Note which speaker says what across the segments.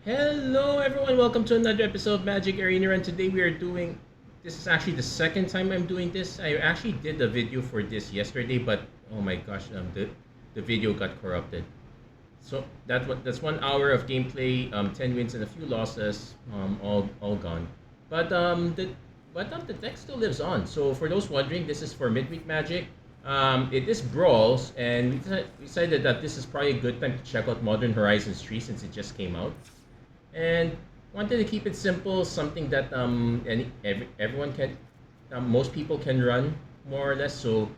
Speaker 1: Hello everyone, welcome to another episode of Magic Arena, and today we are doing, this is actually the second time I'm doing this. I actually did a video for this yesterday, but oh my gosh, the video got corrupted. So that's 1 hour of gameplay, 10 wins and a few losses, all gone. But the deck still lives on. So for those wondering, this is for midweek Magic. It is Brawls, and we decided that this is probably a good time to check out Modern Horizons 3 since it just came out, and wanted to keep it simple, something that everyone can, most people can run more or less. So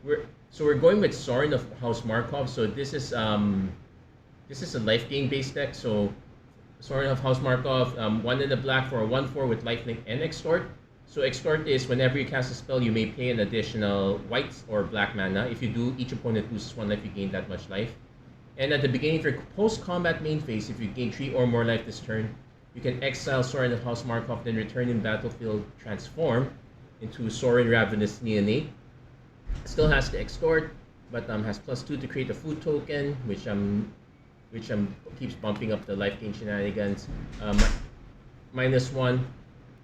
Speaker 1: we're going with Sorin of House Markov. So this is a life gain based deck. So Sorin of House Markov, one in the black for a 1/4 with lifelink and extort. So extort is whenever you cast a spell, you may pay an additional white or black mana. If you do, each opponent loses 1 life, you gain that much life. And at the beginning of your post-combat main phase, if you gain 3 or more life this turn, you can exile Sorin of House Markov, then return in battlefield, transform into Sorin Ravenous Neonate. Still has to extort, but has +2 to create a food token, which keeps bumping up the life gain shenanigans. -1.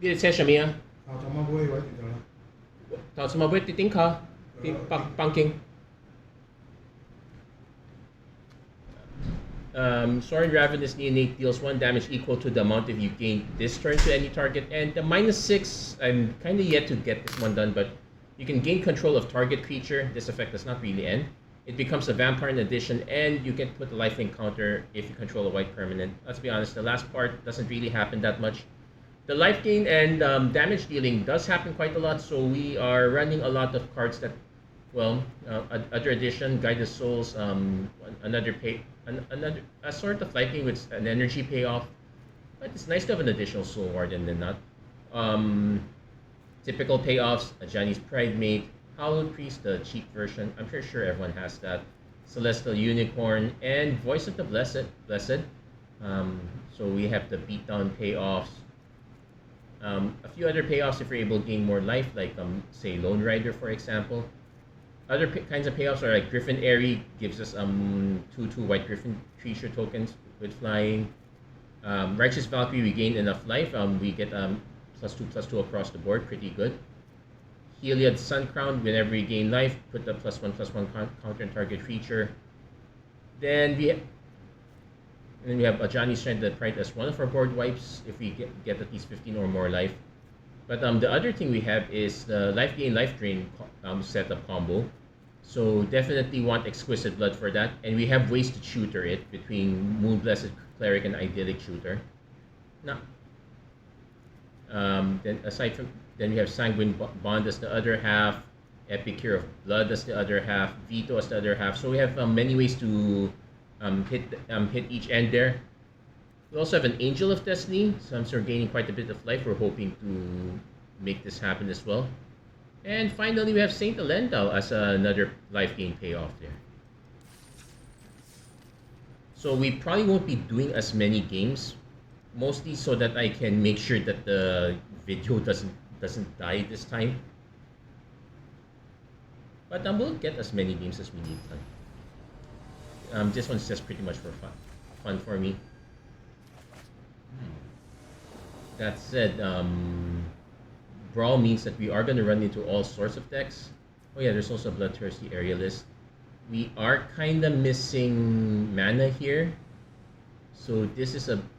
Speaker 1: 你哋車上面啊？頭先冇俾跌頂卡，啲banking. Sorin Ravenous Neonate deals 1 damage equal to the amount if you gain this turn to any target. And the -6, I'm kind of yet to get this one done, but you can gain control of target creature. This effect does not really end. It becomes a vampire in addition, and you can put a lifelink counter if you control a white permanent. Let's be honest, the last part doesn't really happen that much. The life gain and damage dealing does happen quite a lot, so we are running a lot of cards that, well, other addition, Guided Souls, another a sort of life gain with an energy payoff, but it's nice to have an additional Soul Warden than not. Typical payoffs: a Johnny's Pride Mate, Hallowed Priest, the cheap version. I'm sure everyone has that. Celestial Unicorn and Voice of the Blessed. So we have the beatdown payoffs. A few other payoffs if you're able to gain more life, like say Lone Rider, for example. Other kinds of payoffs are like Griffin Airy, gives us 2/2 white Griffin creature tokens with flying. Righteous Valkyrie, we gain enough life. We get +2/+2 across the board, pretty good. Heliod Sun Crown, whenever we gain life, put the +1/+1 counter on target creature. Then we have Ajani Strength that pride as one of our board wipes if we get at least 15 or more life. But the other thing we have is the life gain, life drain setup combo. So definitely want Exquisite Blood for that. And we have ways to tutor it between Moon Blessed Cleric and Idyllic Shooter. Now, then we have Sanguine Bond as the other half, Epicure of Blood as the other half, Veto as the other half. So we have many ways to hit each end there. We also have an Angel of Destiny, so we're gaining quite a bit of life. We're hoping to make this happen as well. And finally, we have Saint Elendal as another life gain payoff there. So we probably won't be doing as many games, mostly so that I can make sure that the video doesn't die this time. But we'll get as many games as we need time. This one's just pretty much for fun for me. That said, Brawl means that we are going to run into all sorts of decks. Oh yeah, there's also a Bloodthirsty Aerialist. We are kind of missing mana here. So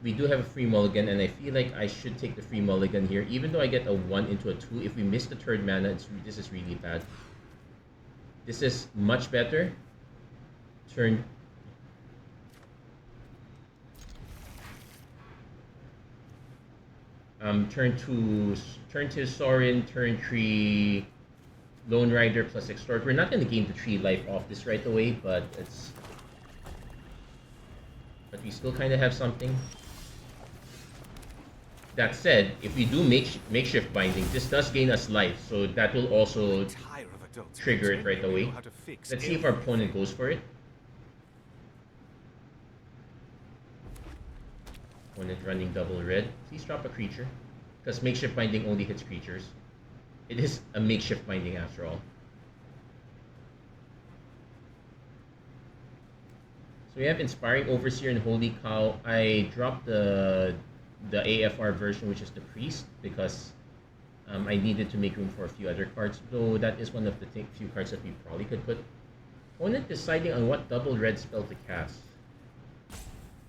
Speaker 1: we do have a free mulligan, and I feel like I should take the free mulligan here, even though I get a 1 into a 2. If we miss the third mana, this is really bad. This is much better. Turn to Sorin, turn 3 Lone Rider plus Extort. We're not going to gain the 3 life off this right away, but we still kind of have something. That said, if we do makeshift binding, this does gain us life, so that will also trigger it right away. Let's see if our opponent goes for it. Opponent running double red. Please drop a creature, because makeshift binding only hits creatures. It is a makeshift binding after all. So we have Inspiring Overseer and Holy Cow. I dropped the AFR version, which is the Priest, because I needed to make room for a few other cards. Though that is one of the few cards that we probably could put. Opponent deciding on what double red spell to cast.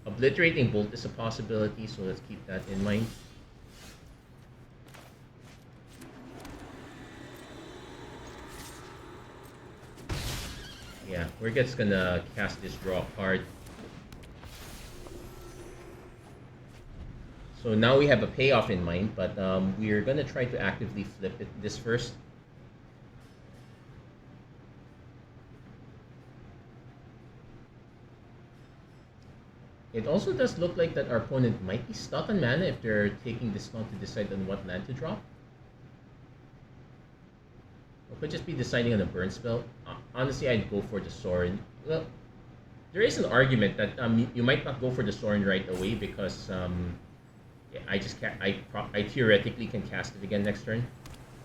Speaker 1: Obliterating Bolt is a possibility, so let's keep that in mind. Yeah, we're just gonna cast this draw card. So now we have a payoff in mind, but we're gonna try to actively flip this first. It also does look like that our opponent might be stuck on mana if they're taking this long to decide on what land to drop. Or could just be deciding on a burn spell. Honestly, I'd go for the Sorin. Well, there is an argument that you might not go for the Sorin right away because yeah, I just can't. I theoretically can cast it again next turn.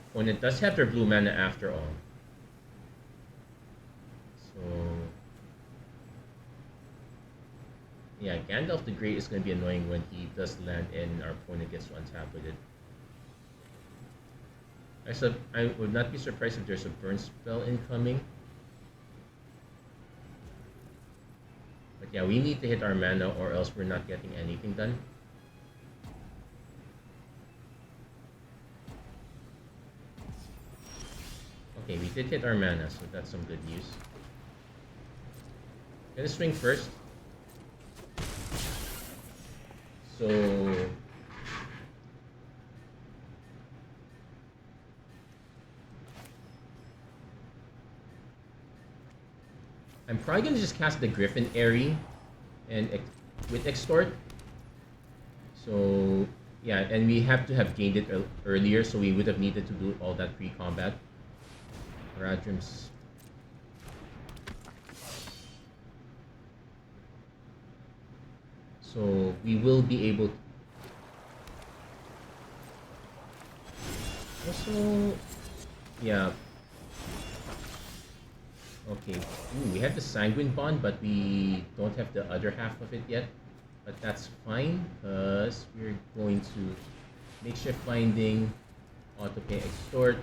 Speaker 1: Opponent does have their blue mana after all. So yeah, Gandalf the Grey is going to be annoying when he does land and our opponent gets to untap with it. I would not be surprised if there's a burn spell incoming. But yeah, we need to hit our mana or else we're not getting anything done. Okay, we did hit our mana, so that's some good news. Gonna swing first. So I'm probably gonna just cast the Griffin Airy and with Extort. So yeah, and we have to have gained it earlier, so we would have needed to do all that pre-combat. Radrim's. So we will be able. Also, yeah. Okay, ooh, we have the Sanguine Bond, but we don't have the other half of it yet. But that's fine, because we're going to Makeshift Binding, Autopay Extort,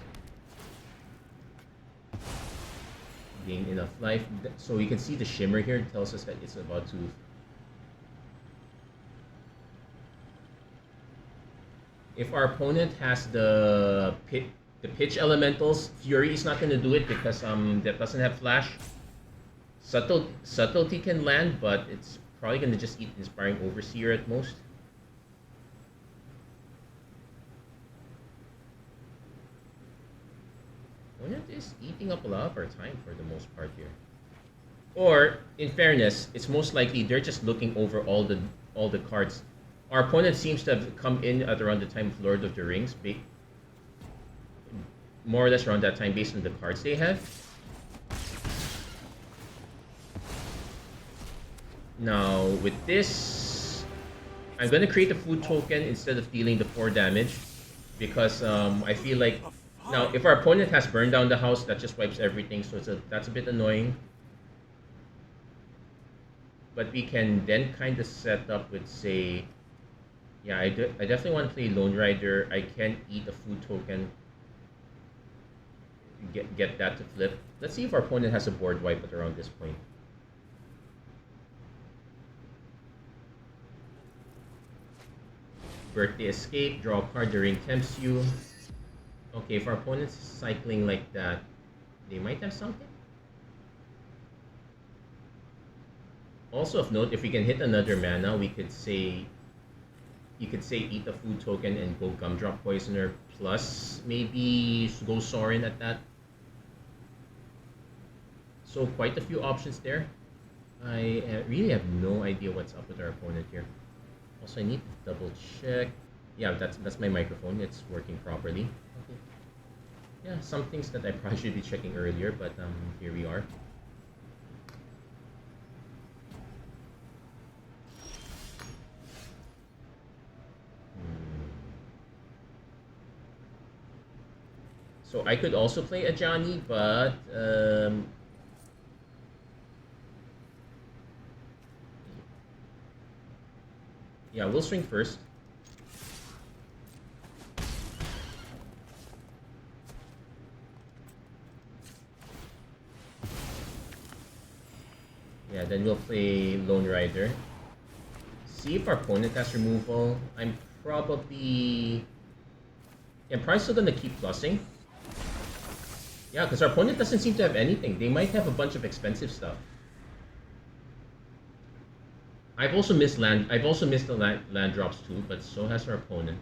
Speaker 1: gain enough life. So you can see the shimmer here, it tells us that it's about to... If our opponent has the pitch elementals, Fury is not going to do it because that doesn't have flash. Subtlety can land, but it's probably going to just eat Inspiring Overseer at most. Opponent is eating up a lot of our time for the most part here. Or, in fairness, it's most likely they're just looking over all the cards. Our opponent seems to have come in at around the time of Lord of the Rings, more or less around that time based on the cards they have. Now, with this, I'm going to create a food token instead of dealing the 4 damage because I feel like, now, if our opponent has burned down the house, that just wipes everything, so that's a bit annoying. But we can then kind of set up with, say, yeah, I definitely want to play Lone Rider. I can eat a food token. Get that to flip. Let's see if our opponent has a board wipe at around this point. Birthday Escape, draw a card, the ring tempts you. Okay, if our opponent's cycling like that, they might have something. Also of note, if we can hit another mana, we could say, you could say eat a food token and go Gumdrop Poisoner plus maybe go Sorin at that. So quite a few options there. I really have no idea what's up with our opponent here. Also, I need to double check. Yeah, that's my microphone. It's working properly. Okay. Yeah, some things that I probably should be checking earlier, but here we are. So I could also play a Johnny, but Yeah, we'll swing first. Yeah, then we'll play Lone Rider. See if our opponent has removal. I'm probably still gonna keep plussing. Yeah, because our opponent doesn't seem to have anything. They might have a bunch of expensive stuff. I've also missed the land drops too, but so has our opponent.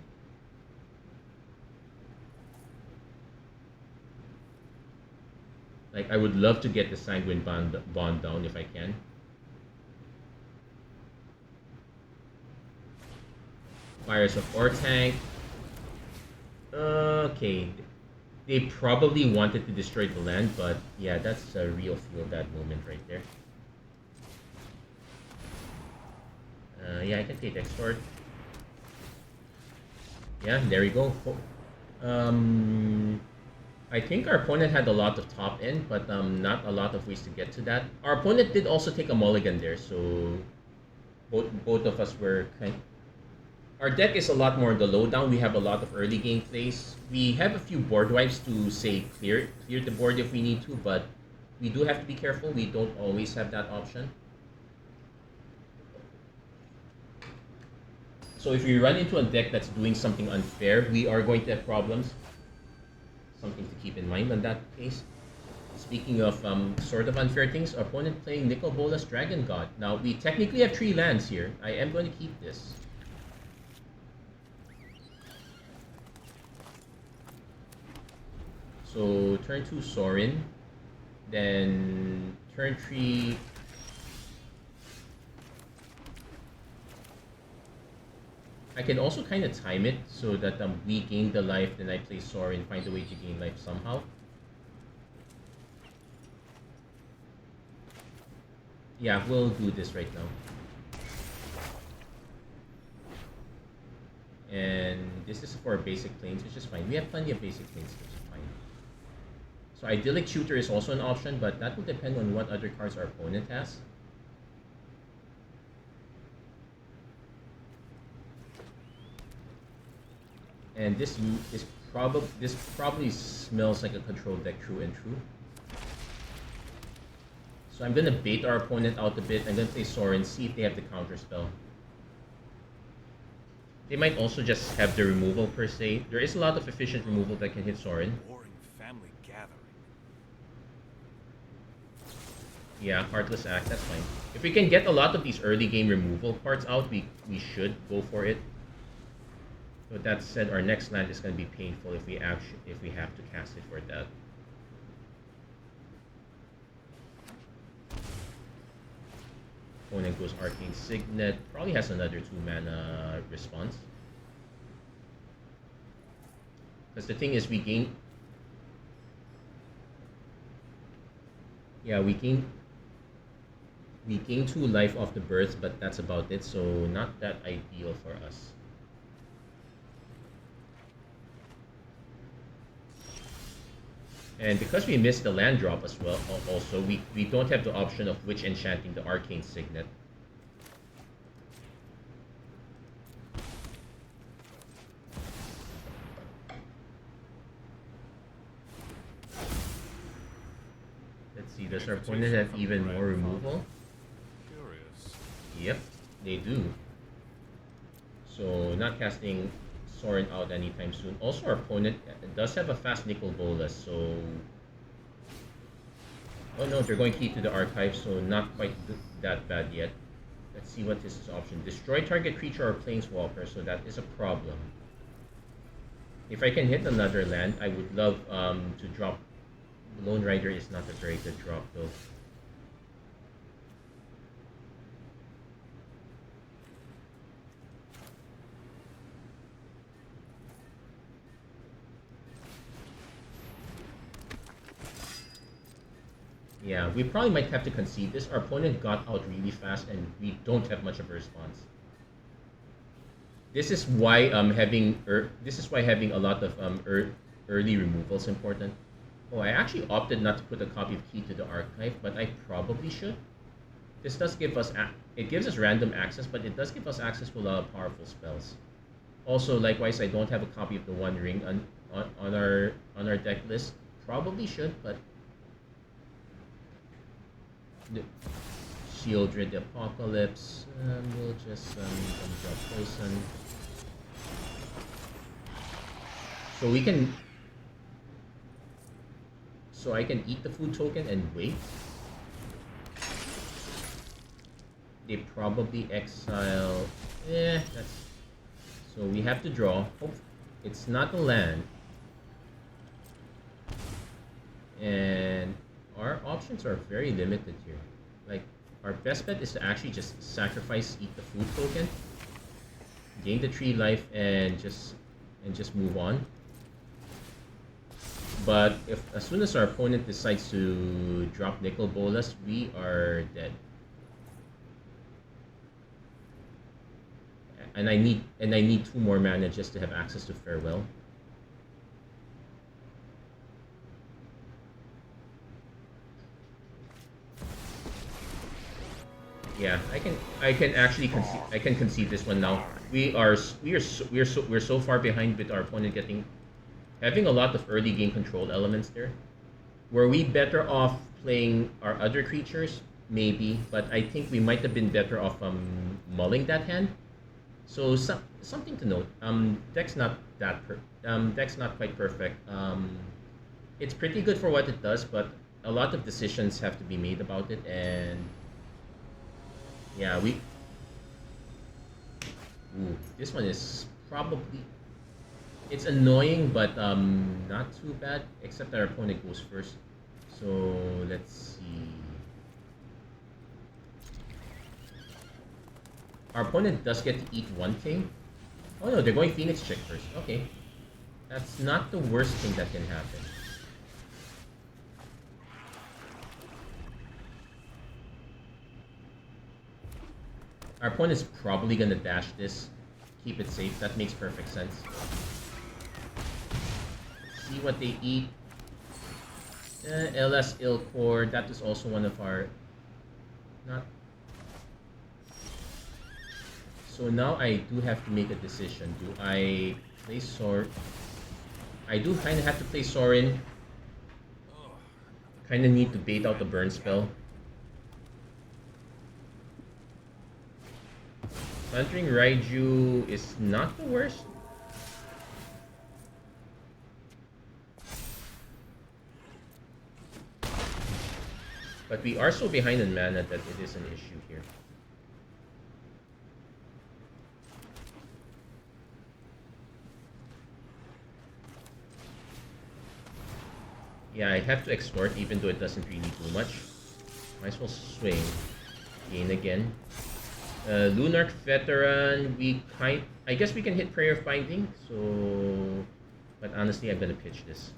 Speaker 1: Like, I would love to get the Sanguine Bond down if I can. Fires of Ortank. Okay. They probably wanted to destroy the land, but yeah, that's a real feel bad moment right there. Yeah, I can take Extort. Yeah, there we go. I think our opponent had a lot of top end, but not a lot of ways to get to that. Our opponent did also take a mulligan there, so both of us were kind. Our deck is a lot more on the lowdown. We have a lot of early game plays. We have a few board wipes to say clear the board if we need to, but we do have to be careful. We don't always have that option. So if we run into a deck that's doing something unfair, we are going to have problems. Something to keep in mind in that case. Speaking of sort of unfair things, our opponent playing Nicol Bolas Dragon God. Now, we technically have 3 lands here. I am going to keep this. So, turn 2 Sorin. Then, turn 3... I can also kind of time it so that we gain the life, then I play Sorin, find a way to gain life somehow. Yeah, we'll do this right now. And this is for basic planes, which is fine. We have plenty of basic planes, which is fine. So Idyllic Shooter is also an option, but that will depend on what other cards our opponent has. And this probably smells like a control deck true and true. So I'm gonna bait our opponent out a bit. I'm gonna play Sorin, see if they have the counter spell. They might also just have the removal per se. There is a lot of efficient removal that can hit Sorin.
Speaker 2: Family gathering.
Speaker 1: Yeah, Heartless Act, that's fine. If we can get a lot of these early game removal parts out, we should go for it. With that said, our next land is going to be painful if we have to cast it for that. Opponent goes Arcane Signet. Probably has another 2 mana response. Because the thing is, we gain. Yeah, we gain 2 life off the birth, but that's about it. So not that ideal for us. And because we missed the land drop as well, also, we don't have the option of Witch Enchanting the Arcane Signet. Let's see, does our opponent have even more removal?
Speaker 2: Curious.
Speaker 1: Yep, they do. So, not casting Sorin out anytime soon. Also, our opponent does have a fast Nicol Bolas, so... Oh no, they're going key to the archive, so not quite that bad yet. Let's see what this is option. Destroy target creature or planeswalker, so that is a problem. If I can hit another land, I would love to drop... Lone Rider is not a very good drop though. Yeah, we probably might have to concede this. Our opponent got out really fast and we don't have much of a response. This is why having a lot of early removal is important. Oh, I actually opted not to put a copy of Key to the Archive, but I probably should. This does give us It gives us random access, but it does give us access to a lot of powerful spells. Also, likewise, I don't have a copy of the One Ring on our deck list. Probably should, but the Shieldred the Apocalypse. We'll just drop Poison. So we can. So I can eat the food token and wait. They probably exile. That's. So we have to draw. Hope it's not the land. And our options are very limited here. Like, our best bet is to actually just sacrifice, eat the food token, gain the 3 life, and just move on. But if as soon as our opponent decides to drop Nicol Bolas, we are dead. And I need 2 more mana just to have access to Farewell. Yeah, I can actually concede this one now. We're so far behind with our opponent having a lot of early game control elements there. Were we better off playing our other creatures? Maybe, but I think we might have been better off mulling that hand. So something to note. Deck's not quite perfect. It's pretty good for what it does, but a lot of decisions have to be made about it, and yeah, this one is probably. It's annoying, but not too bad. Except that our opponent goes first. So let's see. Our opponent does get to eat 1 thing. Oh no, they're going Phoenix Check first. Okay, that's not the worst thing that can happen. Our opponent's probably gonna dash this. Keep it safe. That makes perfect sense. See what they eat. LS Ilkor. That is also one of our. Not. So now I do have to make a decision. Do I play Sorin? I do kind of have to play Sorin. Kind of need to bait out the burn spell. Thundering Raiju is not the worst. But we are so behind in mana that it is an issue here. Yeah, I have to extort even though it doesn't really do much. Might as well swing. Gain again. Lunarch Veteran, I guess we can hit Prayer of Binding, so... But honestly, I'm gonna pitch this.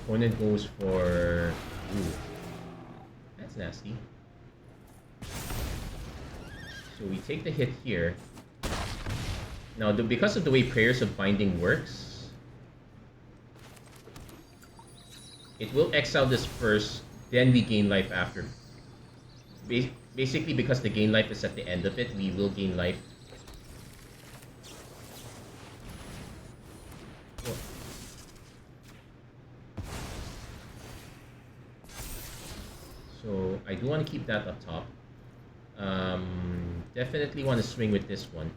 Speaker 1: Opponent goes for... Ooh. That's nasty. So we take the hit here. Now, because of the way Prayers of Binding works, it will exile this first, then we gain life after. Basically, because the gain life is at the end of it, we will gain life. So I do want to keep that up top. Definitely want to swing with this one,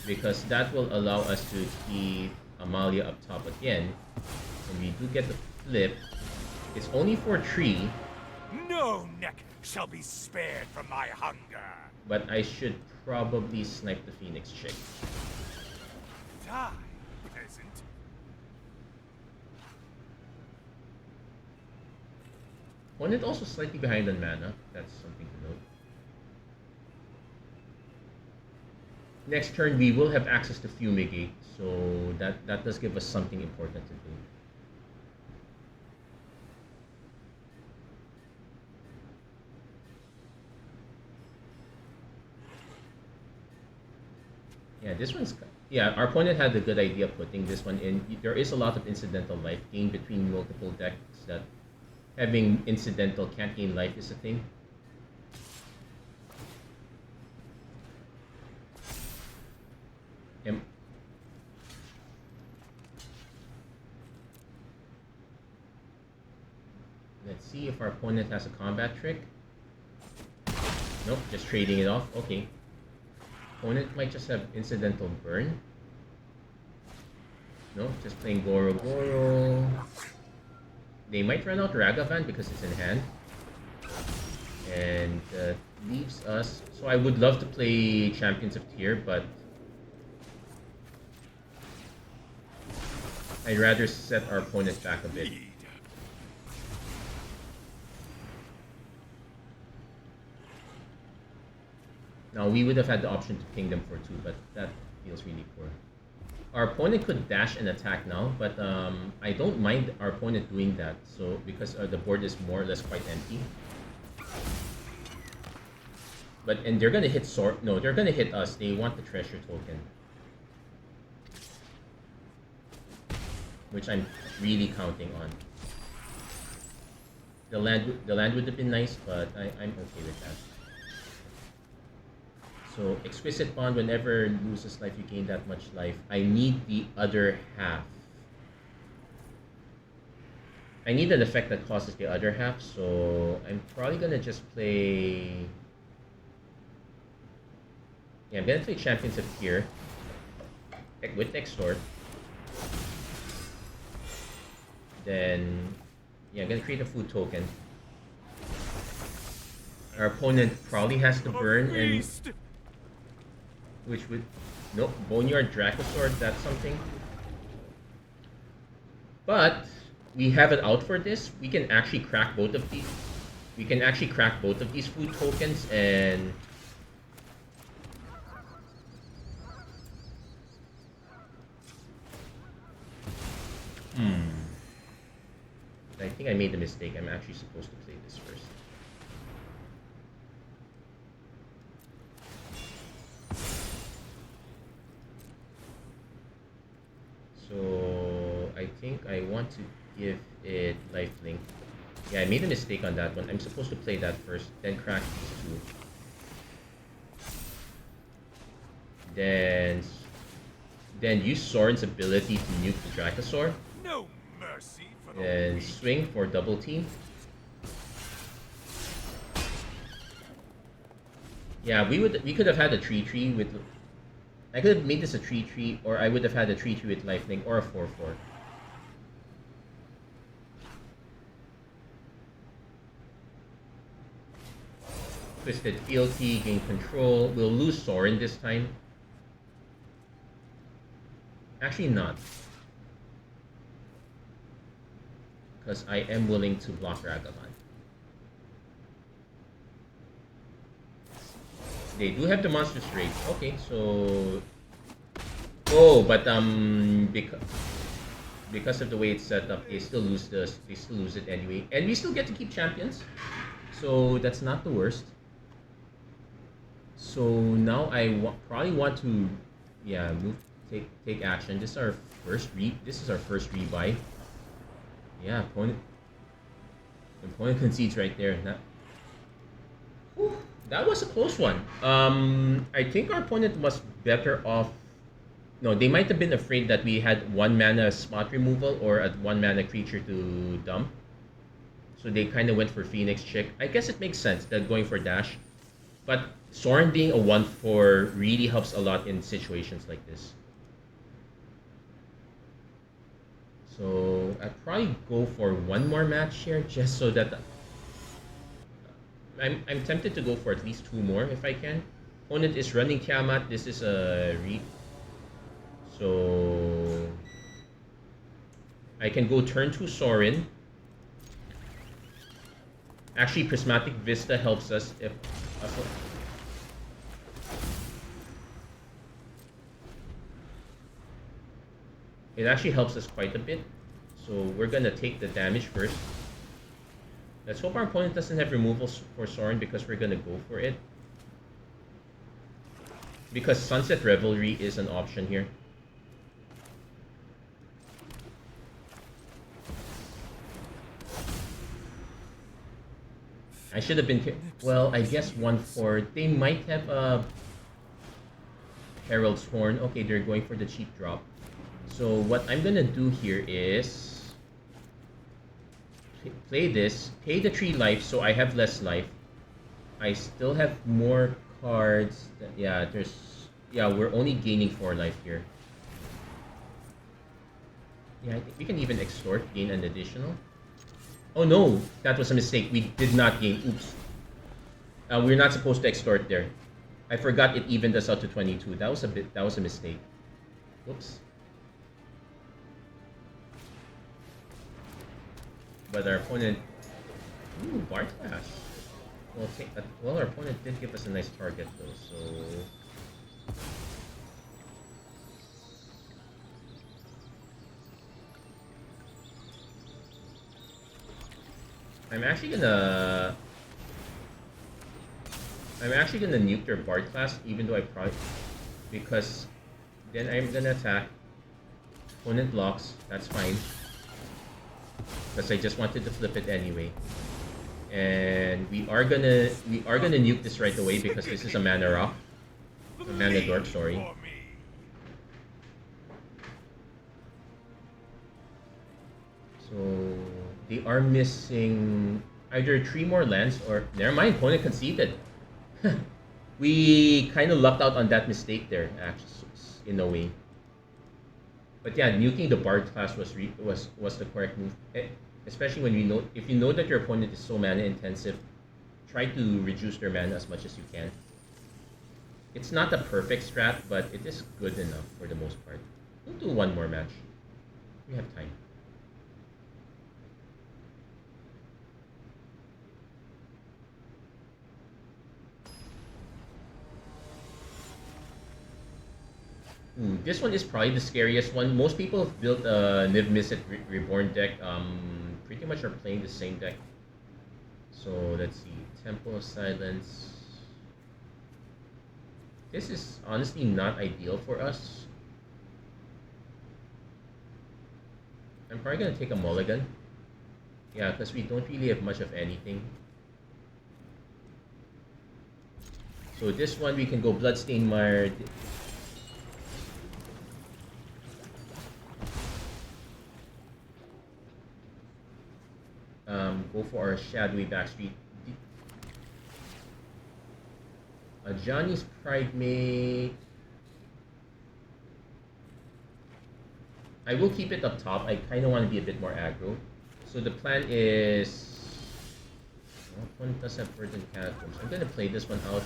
Speaker 1: because that will allow us to keep Amalia up top again. And we do get the flip. It's only for 3.
Speaker 2: No neck shall be spared from my hunger.
Speaker 1: But I should probably snipe the Phoenix Chick.
Speaker 2: Die, peasant.
Speaker 1: Opponent also slightly behind on mana. That's something to note. Next turn, we will have access to Fumigate, so that does give us something important to do. Yeah, this one's... Yeah, our opponent had a good idea putting this one in. There is a lot of incidental life gain between multiple decks that having incidental can't gain life is a thing. Am Let's see if our opponent has a combat trick. Nope, just trading it off. Okay. Opponent might just have incidental burn. No, just playing Goro Goro. They might run out Ragavan because it's in hand. And leaves us... So I would love to play Champions of Tier, but... I'd rather set our opponent back a bit. Now, we would have had the option to ping them for 2, but that feels really poor. Our opponent could dash and attack now, but I don't mind our opponent doing that. So because the board is more or less quite empty. And they're gonna hit Sorin. No, they're gonna hit us. They want the treasure token, which I'm really counting on. The land would have been nice, but I'm okay with that. So, Exquisite Bond, whenever it loses life, you gain that much life. I need the other half. I need an effect that causes the other half, so I'm probably gonna just play... Yeah, I'm gonna play Champions of Tier with Extort. Then, yeah, I'm gonna create a food token. Our opponent probably has to burn and... Which would... Nope, Boneyard Dracosaur, that's something. But, we have it out for this. We can actually crack both of these. We can actually crack both of these food tokens and... I think I made the mistake. I'm actually supposed to play this first. So I think I want to give it lifelink. Yeah, I made a mistake on that one. I'm supposed to play that first, then crack these two. Then use Sorin's ability to nuke the Dracosaur.
Speaker 2: No mercy for the
Speaker 1: And
Speaker 2: weak.
Speaker 1: swing for double team. Yeah, we could have had a 3/3 with... I could have made this a 3/3, or I would have had a 3/3 with lifelink, or a 4/4. Twisted Fealty, gain control. We'll lose Sorin this time. Actually not. Because I am willing to block Ragavan. They do have the monster straight. Okay, so... Oh, but because of the way it's set up, they still lose it anyway. And we still get to keep champions. So that's not the worst. So now I probably want to, yeah, take action. This is our first rebuy. Yeah, opponent concedes right there. That was a close one. I think our opponent was better off. No, they might have been afraid that we had 1 mana spot removal or a 1 mana creature to dump. So they kind of went for Phoenix Chick. I guess it makes sense that going for dash. But Sorin being a 1/4 really helps a lot in situations like this. So I'd probably go for 1 more match here just so that I'm tempted to go for at least 2 more if I can. Opponent is running Tiamat. This is a read. So I can go turn 2 Sorin. Actually, Prismatic Vista helps us if... It actually helps us quite a bit. So we're gonna take the damage first. Let's hope our opponent doesn't have removals for Sorin because we're gonna go for it. Because Sunset Revelry is an option here. I should have been... Well, I guess 1-4. They might have a Herald's Horn. Okay, they're going for the cheap drop. So what I'm gonna do here is play this, pay the 3 life so I have less life. I still have more cards. Yeah, we're only gaining 4 life here. Yeah, I think we can even extort, gain an additional. Oh no, that was a mistake. We did not gain. Oops. We're not supposed to extort there. I forgot it evened us out to 22. That was a mistake. Whoops. But our opponent... Ooh, Bard class. Well, our opponent did give us a nice target though, so... I'm actually gonna nuke their Bard class, even though I probably... Because then I'm gonna attack. Opponent blocks, that's fine. Because I just wanted to flip it anyway. And we are gonna nuke this right away because this is a mana rock. A mana dork, sorry. So they are missing either 3 more lands or... Never mind, opponent conceded. We kind of lucked out on that mistake there, actually, in a way. But yeah, nuking the Bard class was the correct move. Especially when if you know that your opponent is so mana intensive, try to reduce their mana as much as you can. It's not a perfect strat, but it is good enough for the most part. We'll do 1 more match. We have time. Ooh, this one is probably the scariest one. Most people have built a Niv Mizzet Reborn deck. Pretty much are playing the same deck. So let's see. Temple of Silence. This is honestly not ideal for us. I'm probably gonna take a mulligan. Yeah, because we don't really have much of anything. So this one we can go Bloodstained Mire. Go for our Shadowy Backstreet. Johnny's Pridemate. I will keep it up top. I kind of want to be a bit more aggro. So the plan is... Our opponent does have Verdant Catacombs. I'm going to play this one out.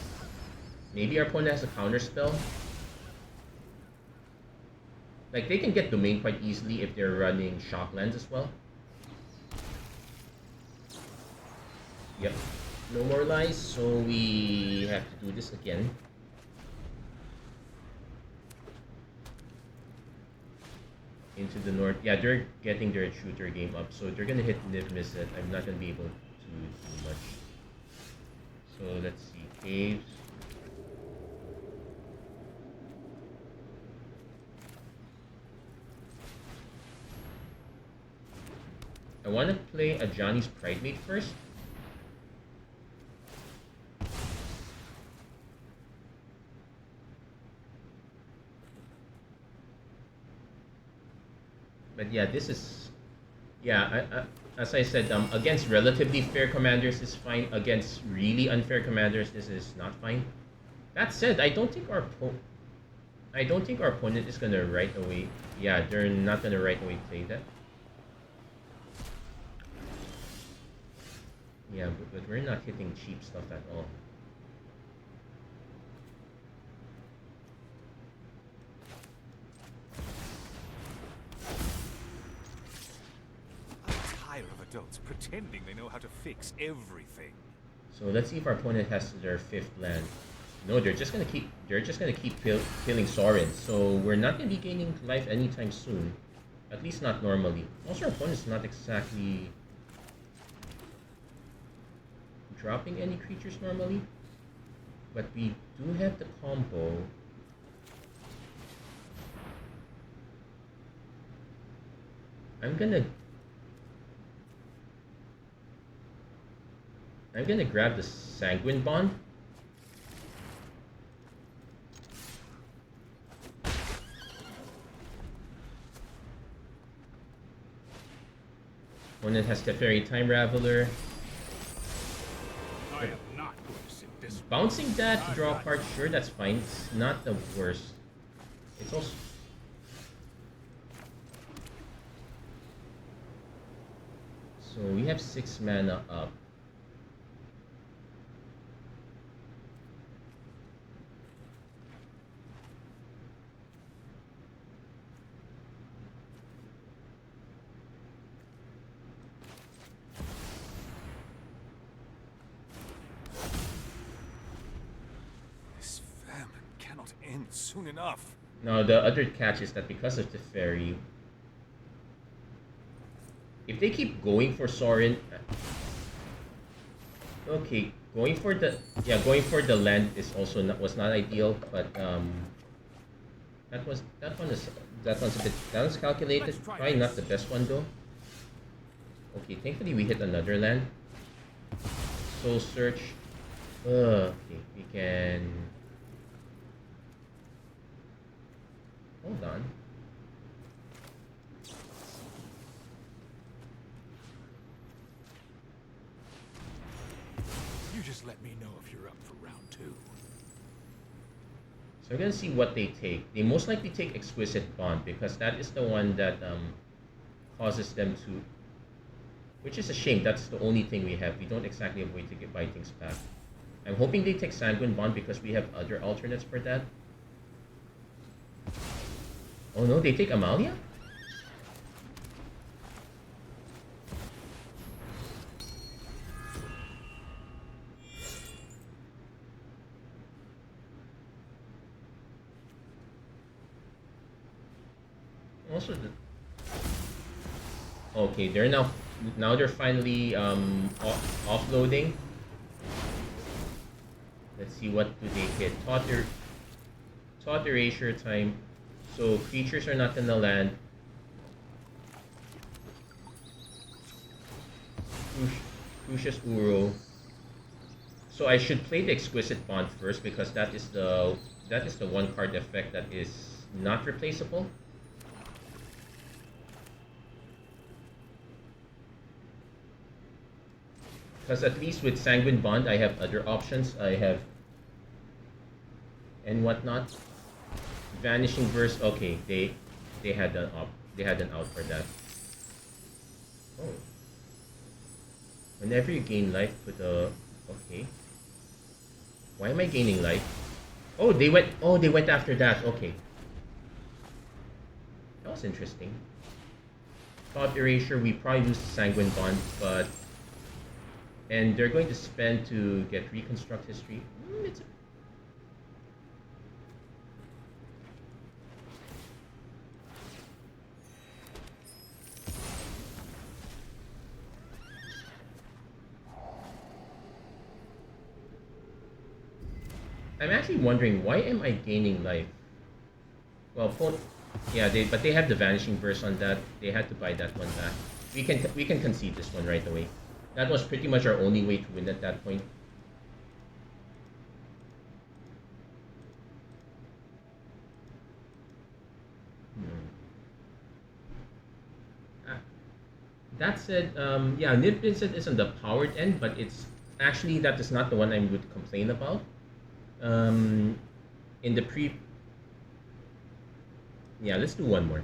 Speaker 1: Maybe our opponent has a counter spell. Like, they can get Domain quite easily if they're running Shocklands as well. Yep, no more lies, so we have to do this again. Into the north. Yeah, they're getting their shooter game up, so they're gonna hit Niv Mizzet. I'm not gonna be able to do much. So let's see, caves. I want to play a Johnny's Pridemate first. But yeah, this is... Yeah, as I said, against relatively fair commanders is fine. Against really unfair commanders, this is not fine. That said, I don't think our opponent is gonna right away... Yeah, they're not gonna right away play that. Yeah, but we're not hitting cheap stuff at all.
Speaker 2: Adults pretending they know how to fix everything.
Speaker 1: So let's see if our opponent has their 5th land. No, they're just gonna keep killing Sorin. So we're not gonna be gaining life anytime soon. At least not normally. Also, our opponent's not exactly dropping any creatures normally. But we do have the combo. I'm gonna... I'm gonna grab the Sanguine Bond. Opponent has Teferi Time Raveler.
Speaker 2: I am not going to sit this.
Speaker 1: Bouncing that to draw a card, sure, that's fine. It's not the worst. It's also... So we have 6 mana up.
Speaker 2: This famine cannot end soon enough.
Speaker 1: Now the other catch is that because of the fairy, if they keep going for Sorin, okay, going for the land is also was not ideal, but that one's a bit calculated. Probably not the best one though. Okay, thankfully we hit another land. Soul Search. Okay, we can hold on.
Speaker 2: You just let me know if you're up for round 2.
Speaker 1: So we're gonna see what they take. They most likely take Exquisite Bond because that is the one that causes them to, which is a shame. That's the only thing we have. We don't exactly have a way to buy things back. I'm hoping they take Sanguine Bond because we have other alternates for that. Oh no, they take Amalia? Also, okay, they're now they're finally offloading. Let's see, what do they hit? Thought Erasure time. So creatures are not gonna land. Crucius Uro. So I should play the Exquisite Bond first because that is the one card effect that is not replaceable. Because at least with Sanguine Bond, I have other options. I have and whatnot. Vanishing Verse. Okay, they had an out for that. Oh, whenever you gain life, put a okay. Why am I gaining life? Oh, they went. Oh, they went after that. Okay, that was interesting. Thought Erasure. We probably lose the Sanguine Bond, but. And they're going to spend to get Reconstruct History. I'm actually wondering, why am I gaining life? Well, yeah, but they have the Vanishing Verse on that. They had to buy that one back. We can concede this one right away. That was pretty much our only way to win at that point. That said, yeah, Nib Vincent is on the powered end, but it's actually that is not the one I would complain about. In the yeah, let's do one more.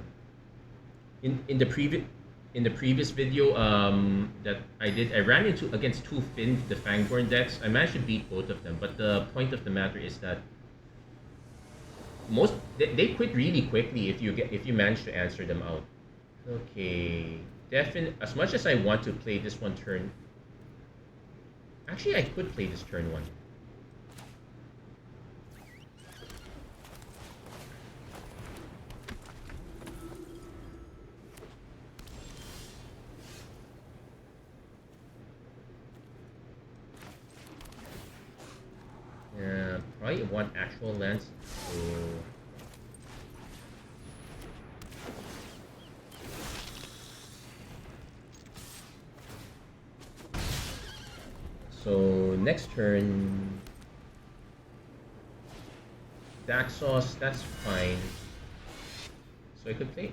Speaker 1: In the previous video that I did, I ran against two Finn the Fangborn decks. I managed to beat both of them, but the point of the matter is that they quit really quickly if you manage to answer them out. Okay, as much as I want to play this one turn, actually I could play this turn one. Probably want actual lands. So next turn, Daxos, that's fine. So I could play.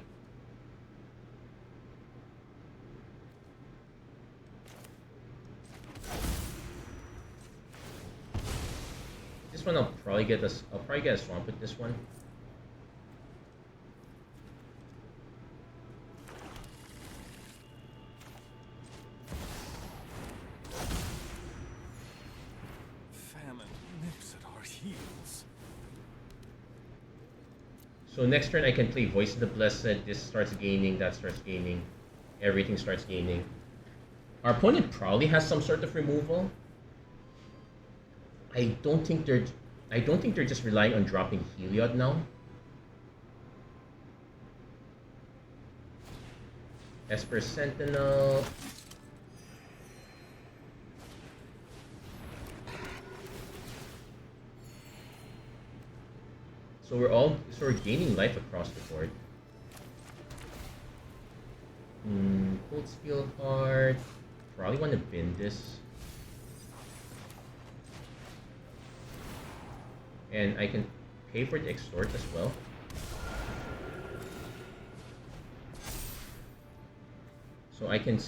Speaker 1: This one I'll probably get a swamp with this one. So next turn I can play Voice of the Blessed. This starts gaining, that starts gaining, everything starts gaining. Our opponent probably has some sort of removal. I don't think they're just relying on dropping Heliod now. Esper Sentinel. So we're gaining life across the board. Cold Steel Heart. Probably want to bin this. And I can pay for the Extort as well. So I can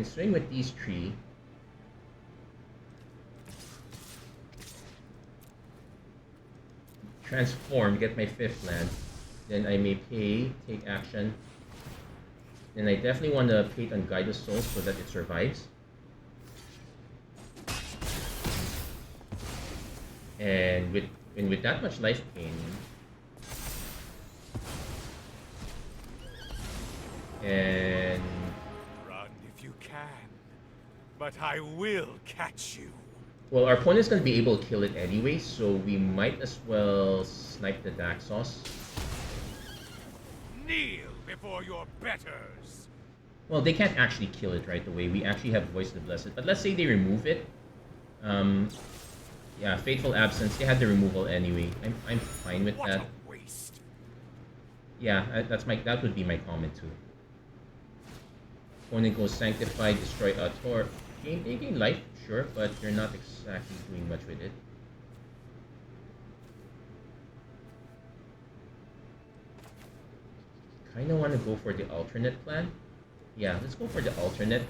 Speaker 1: swing with these three. Transform, get my 5th land. Then I may pay, take action. And I definitely want to pay it on Guide of Souls so that it survives. And with that much life gain, and
Speaker 2: run if you can, but I will catch you.
Speaker 1: Well, our opponent's going to be able to kill it anyway, so we might as well snipe the Daxos.
Speaker 2: Kneel before your betters.
Speaker 1: Well, they can't actually kill it right away. We actually have Voice of the Blessed. But let's say they remove it. Yeah, Fateful Absence. They had the removal anyway. I'm fine with that.
Speaker 2: What a waste.
Speaker 1: Yeah, that would be my comment too. Opponent goes Sanctify, destroy Tor. They gain life, sure, but you're not exactly doing much with it. Kinda wanna go for the alternate plan. Yeah, let's go for the alternate.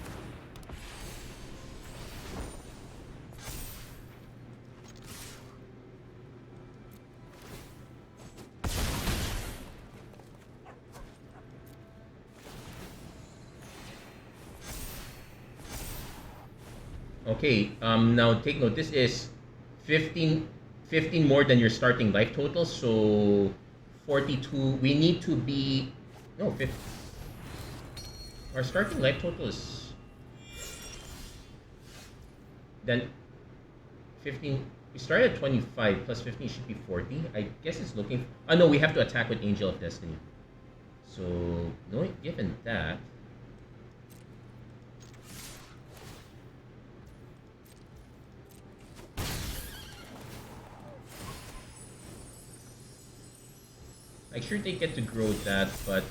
Speaker 1: Okay, now take note, this is 15 more than your starting life total, so 42, we need to be, no, 50. Our starting life total is, then 15, we start at 25, plus 15 should be 40. I guess it's looking, oh no, we have to attack with Angel of Destiny. So, no, given that, I'm sure they get to grow that, but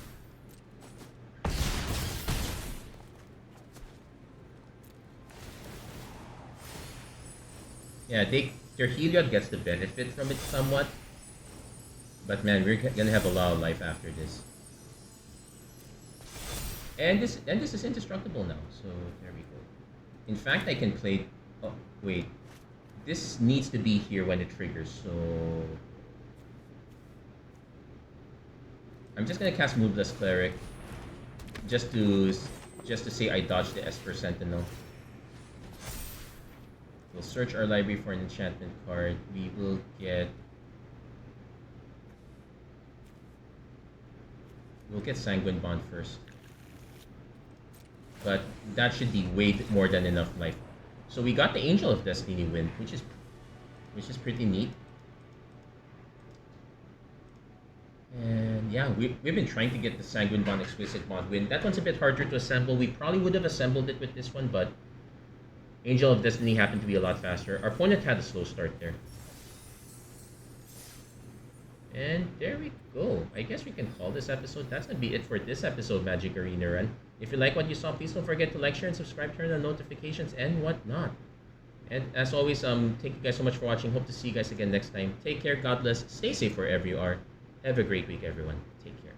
Speaker 1: yeah, their Heliod gets the benefit from it somewhat. But man, we're gonna have a lot of life after this. And this is indestructible now, so there we go. In fact, I can play. Oh wait, this needs to be here when it triggers, so I'm just gonna cast Moveless Cleric, just to say I dodged the Esper Sentinel. We'll search our library for an enchantment card. We will get. We'll get Sanguine Bond first, but that should be way more than enough life. So we got the Angel of Destiny win, which is pretty neat. And yeah, we've been trying to get the Sanguine Bond Exquisite Bond win. That one's a bit harder to assemble. We probably would have assembled it with this one, but Angel of Destiny happened to be a lot faster. Our opponent had a slow start there. And there we go. I guess we can call this episode. That's going to be it for this episode, Magic Arena Run. If you like what you saw, please don't forget to like, share, and subscribe, turn on notifications, and whatnot. And as always, thank you guys so much for watching. Hope to see you guys again next time. Take care. God bless. Stay safe wherever you are. Have a great week, everyone. Take care.